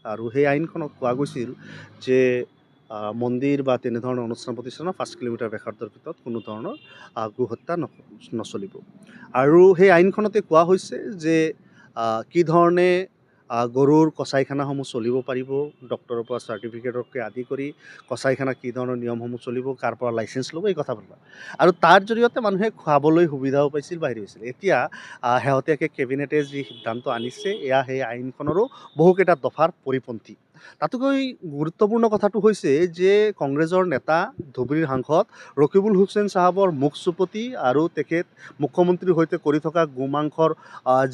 আৰু সেই আইনখনত কোৱা গৈছিল যে মন্দিৰ বা তেনেধৰণৰ অনুষ্ঠান প্ৰতিষ্ঠানৰ 5 কিলোমিটাৰ ব্যাসাৰ্ধৰ ভিতৰত কোনো ধৰণৰ গো হত্যা নচলিব। আৰু সেই আইনখনতে কোৱা হৈছে যে কি ধৰণে গৰুৰ কচাইখানাসমূহ চলিব পাৰিব, ডক্টৰৰ পৰা চাৰ্টিফিকেটকে আদি কৰি কচাইখানা কি ধৰণৰ নিয়মসমূহ চলিব, কাৰ পৰা লাইচেঞ্চ ল'ব, এই কথাবিলাক। আৰু তাৰ জৰিয়তে মানুহে খুৱাবলৈ সুবিধাও পাইছিল বা হেৰি হৈছিল। এতিয়া শেহতীয়াকৈ কেবিনেটে যি সিদ্ধান্ত আনিছে, এয়া সেই আইনখনৰো বহুকেইটা দফাৰ পৰিপন্থী। তাতোকৈ গুৰুত্বপূৰ্ণ কথাটো হৈছে যে কংগ্ৰেছৰ নেতা ধুবুৰীৰ সাংসদ ৰকিবুল হুছেইন চাহাবৰ মুখ চুপতি আৰু তেখেত মুখ্যমন্ত্ৰীৰ সৈতে কৰি থকা গোমাংসৰ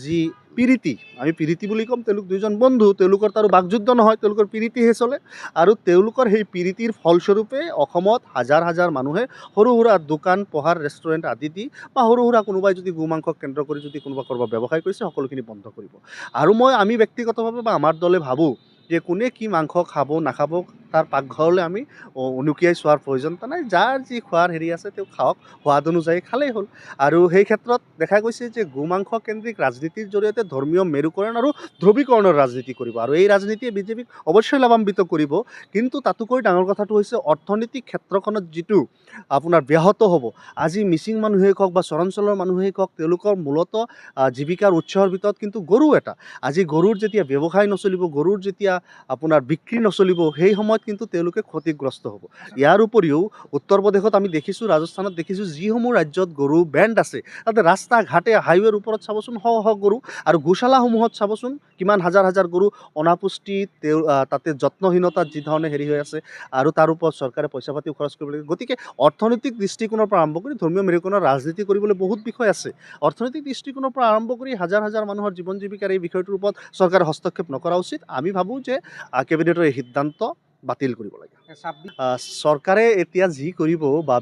যি পিৰিতি, আমি পিৰিতি বুলি ক'ম, তেওঁলোক দুজন বন্ধু, তেওঁলোকৰ তাৰো বাকযুদ্ধ নহয়, তেওঁলোকৰ পিৰিতিহে চলে। আৰু তেওঁলোকৰ সেই পিৰিতিৰ ফলস্বৰূপে অসমত হাজাৰ হাজাৰ মানুহে সৰু সুৰা দোকান পোহাৰ ৰেষ্টুৰেণ্ট আদি দি বা সৰু সুৰা কোনোবাই যদি গোমাংসক কেন্দ্ৰ কৰি যদি কোনোবা ক'ৰবাত ব্যৱসায় কৰিছে, সকলোখিনি বন্ধ কৰিব। আৰু আমি ব্যক্তিগতভাৱে বা আমাৰ দলে ভাবোঁ যে কোনে কি মাংস খাব নাখাব তাৰ পাকঘৰলৈ আমি উনুকিয়াই চোৱাৰ প্ৰয়োজনতা নাই। যাৰ যি খোৱাৰ হেৰি আছে তেওঁ খাওক, সোৱাদ অনুযায়ী খালেই হ'ল। আৰু সেই ক্ষেত্ৰত দেখা গৈছে যে গোমাংস কেন্দ্ৰিক ৰাজনীতিৰ জৰিয়তে ধৰ্মীয় মেৰুকৰণ আৰু ধ্ৰুৱীকৰণৰ ৰাজনীতি কৰিব। আৰু এই ৰাজনীতিয়ে বিজেপিক অৱশ্যেই লাভান্বিত কৰিব। কিন্তু তাতোকৈ ডাঙৰ কথাটো হৈছে অৰ্থনৈতিক ক্ষেত্ৰখনত যিটো আপোনাৰ ব্যাহত হ'ব। আজি মিচিং মানুহেই কওক বা চৰাঞ্চলৰ মানুহেই কওক, তেওঁলোকৰ মূলতঃ জীৱিকাৰ উৎসৰ ভিতৰত কিন্তু গৰু এটা। আজি গৰুৰ যেতিয়া ব্যৱসায় নচলিব, গৰুৰ যেতিয়া আপোনাৰ বিক্ৰী নচলিব, সেই সময়ত কিন্তু তেওঁলোকে ক্ষতিগ্ৰস্ত হ'ব। ইয়াৰ উপৰিও উত্তৰ প্ৰদেশত আমি দেখিছোঁ, ৰাজস্থানত দেখিছোঁ, যিসমূহ ৰাজ্যত গৰু বেণ্ড আছে, তাতে ৰাস্তা ঘাটে হাইৱেৰ ওপৰত চাবচোন শ গৰু, আৰু গোশালাসমূহত চাবচোন কিমান হাজাৰ হাজাৰ গৰু অনাপুষ্টি, তাতে যত্নহীনতাত যি ধৰণে হেৰি হৈ আছে। আৰু তাৰ ওপৰত চৰকাৰে পইচা পাতিও খৰচ কৰিব লাগে। গতিকে অৰ্থনৈতিক দৃষ্টিকোণৰ পৰা আৰম্ভ কৰি ধৰ্মীয় মেৰুকৰণৰ ৰাজনীতি কৰিবলৈ বহুত বিষয় আছে। অৰ্থনৈতিক দৃষ্টিকোণৰ পৰা আৰম্ভ কৰি হাজাৰ হাজাৰ মানুহৰ জীৱন জীৱিকাৰ এই বিষয়টোৰ ওপৰত চৰকাৰে হস্তক্ষেপ নকৰা উচিত। আমি ভাবোঁ যে কেবিনেটৰ এই সিদ্ধান্ত বাতিল কৰিব লাগে। চৰকাৰে এতিয়া যি কৰিব বা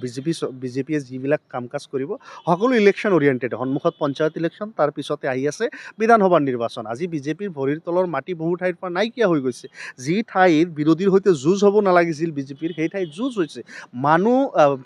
বিজেপিয়ে যিবিলাক কাম কাজ কৰিব, সকলো ইলেকশ্যন অৰিয়েণ্টেড। সন্মুখত পঞ্চায়ত ইলেকশ্যন, তাৰ পিছতে আহি আছে বিধানসভাৰ নিৰ্বাচন। আজি বিজেপিৰ ভৰিৰ তলৰ মাটি বহু ঠাইৰ পৰা নাইকিয়া হৈ গৈছে। যি ঠাইত বিৰোধীৰ সৈতে যুঁজ হ'ব নালাগিছিল বিজেপিৰ, সেই ঠাইত যুঁজ হৈছে।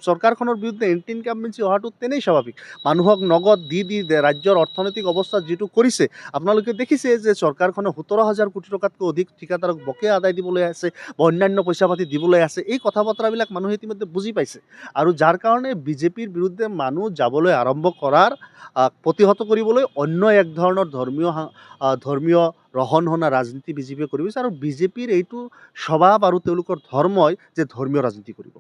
চৰকাৰখনৰ বিৰুদ্ধে এণ্টি ইনকাম্বেঞ্চি অহাটো তেনেই স্বাভাৱিক। মানুহক নগদ দি ৰাজ্যৰ অৰ্থনৈতিক অৱস্থা যিটো কৰিছে, আপোনালোকে দেখিছে যে চৰকাৰখনে 17,000 কোটি টকাতকৈ অধিক ঠিকাদাৰক বকেয়া আদায় দিবলৈ আছে বা অন্যান্য পইচা পাতি দিবলৈ আছে। এই কথা বতৰাবিলাক মানুহে ইতিমধ্যে বুজি পাইছে। আৰু যাৰ কাৰণে বিজেপিৰ বিৰুদ্ধে মানুহ যাবলৈ আৰম্ভ কৰাৰ প্ৰতিহত কৰিবলৈ অন্য এক ধৰণৰ ধৰ্মীয় ৰহন হনা ৰাজনীতি বিজেপিয়ে কৰিব বিচাৰে। আৰু বিজেপিৰ এইটো স্বভাৱ আৰু তেওঁলোকৰ ধৰ্মই যে ধৰ্মীয় ৰাজনীতি কৰিব।